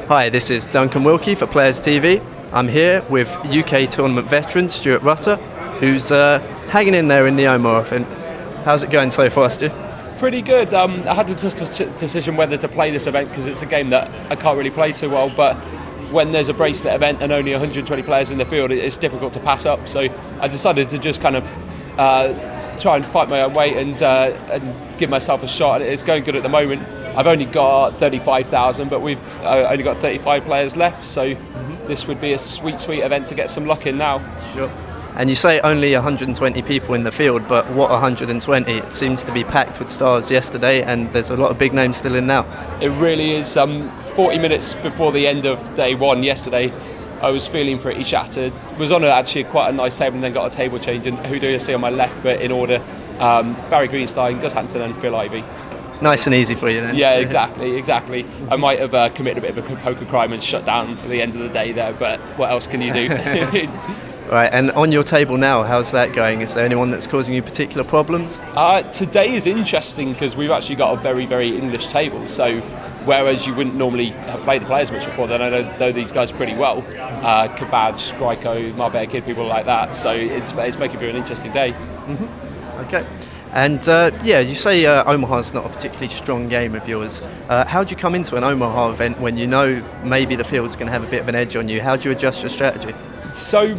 Hi, this is Duncan Wilkie for Players TV. I'm here with UK tournament veteran Stuart Rutter, who's hanging in there in the Omaha event. How's it going so far, Stu? Pretty good. I had to just decision whether to play this event because it's a game that I can't really play too well, but when there's a bracelet event and only 120 players in the field, it's difficult to pass up. So I decided to just kind of try and fight my own way and give myself a shot. It's going good at the moment. I've only got 35,000, but we've only got 35 players left, so this would be a sweet event to get some luck in now. Sure. And you say only 120 people in the field, but what 120? It seems to be packed with stars yesterday, and there's a lot of big names still in now. It really is. 40 minutes before the end of day one yesterday, I was feeling pretty shattered. Was on actually quite a nice table and then got a table change, and who do you see on my left, but in order, Barry Greenstein, Gus Hansen and Phil Ivey. Nice and easy for you then. Yeah, exactly. I might have committed a bit of a poker crime and shut down for the end of the day there, but what else can you do? Right, and on your table now, how's that going? Is there anyone that's causing you particular problems? Today is interesting because we've actually got a very English table, so whereas you wouldn't normally have played the players much before, then I know these guys pretty well. Kabaj, Gryko, Marbella Kid, people like that, so it's making for an interesting day. Okay. And you say Omaha's not a particularly strong game of yours. How do you come into an Omaha event when you know maybe the field's going to have a bit of an edge on you? How do you adjust your strategy? So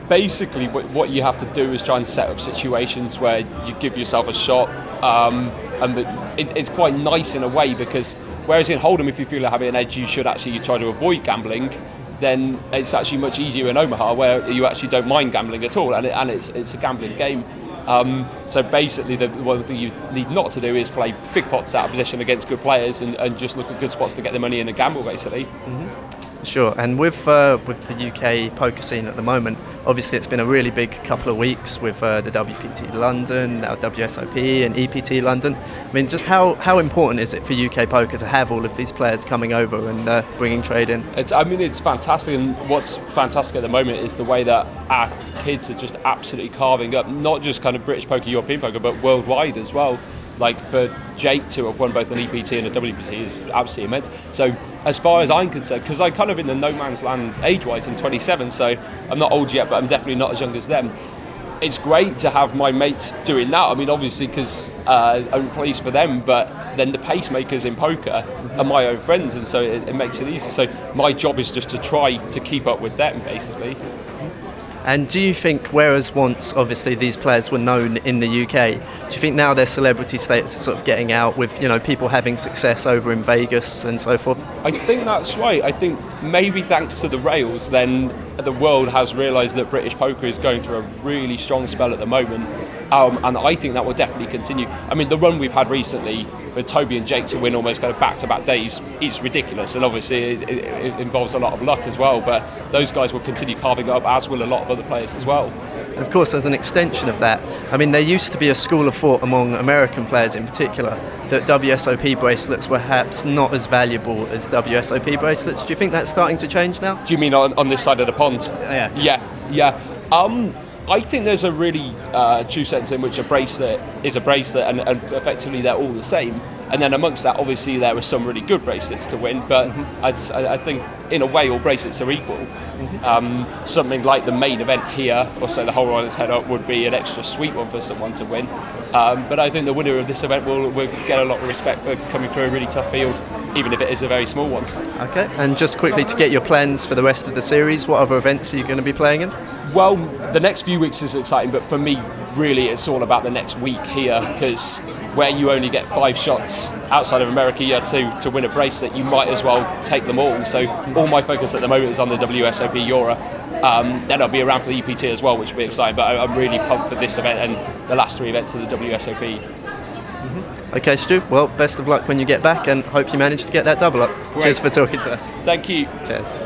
basically what you have to do is try and set up situations where you give yourself a shot, and it's quite nice in a way, because whereas in Hold'em, if you feel like having an edge, you should actually try to avoid gambling, then it's actually much easier in Omaha where you actually don't mind gambling at all, and it's a gambling game. So basically the one thing you need not to do is play big pots out of position against good players and just look at good spots to get the money in and gamble, basically. Sure, and with the UK poker scene at the moment, obviously it's been a really big couple of weeks with the WPT London, now WSOPE and EPT London. I mean, just how important is it for UK poker to have all of these players coming over and bringing trade in? It's fantastic, and what's fantastic at the moment is the way that our kids are just absolutely carving up, not just kind of British poker, European poker, but worldwide as well. Like for Jake to have won both an EPT and a WPT is absolutely immense. So as far as I'm concerned, because I'm kind of in the no man's land age-wise, I'm 27, so I'm not old yet, but I'm definitely not as young as them. It's great to have my mates doing that. I mean, obviously, because I'm pleased for them, but then the pacemakers in poker are my own friends, and so it makes it easy. So my job is just to try to keep up with them, basically. And do you think, whereas once obviously these players were known in the UK, do you think now their celebrity status is sort of getting out with, people having success over in Vegas and so forth? I think that's right. I think maybe thanks to the rails, then the world has realised that British poker is going through a really strong spell at the moment. And I think that will definitely continue. I mean, the run we've had recently with Toby and Jake to win almost kind of back-to-back days is ridiculous, and obviously it involves a lot of luck as well, but those guys will continue carving up, as will a lot of other players as well. And of course, as an extension of that, I mean, there used to be a school of thought among American players in particular that WSOP bracelets were perhaps not as valuable as WSOP bracelets. Do you think that's starting to change now? Do you mean on this side of the pond? Yeah. I think there's a really true sense in which a bracelet is a bracelet, and effectively they're all the same. And then amongst that, obviously, there are some really good bracelets to win, but I think in a way all bracelets are equal. Something like the main event here, or say the whole Royals head up, would be an extra sweet one for someone to win. But I think the winner of this event will get a lot of respect for coming through a really tough field, even if it is a very small one. Okay, and just quickly to get your plans for the rest of the series, what other events are you going to be playing in? Well, the next few weeks is exciting, but for me, really, it's all about the next week here, because where you only get 5 shots outside of America here to win a bracelet, you might as well take them all. So all my focus at the moment is on the WSOP Euro. Then I'll be around for the EPT as well, which will be exciting, but I'm really pumped for this event and the last 3 events of the WSOP. Okay, Stu, well, best of luck when you get back, and hope you manage to get that double up. Great. Cheers for talking to us. Thank you. Cheers.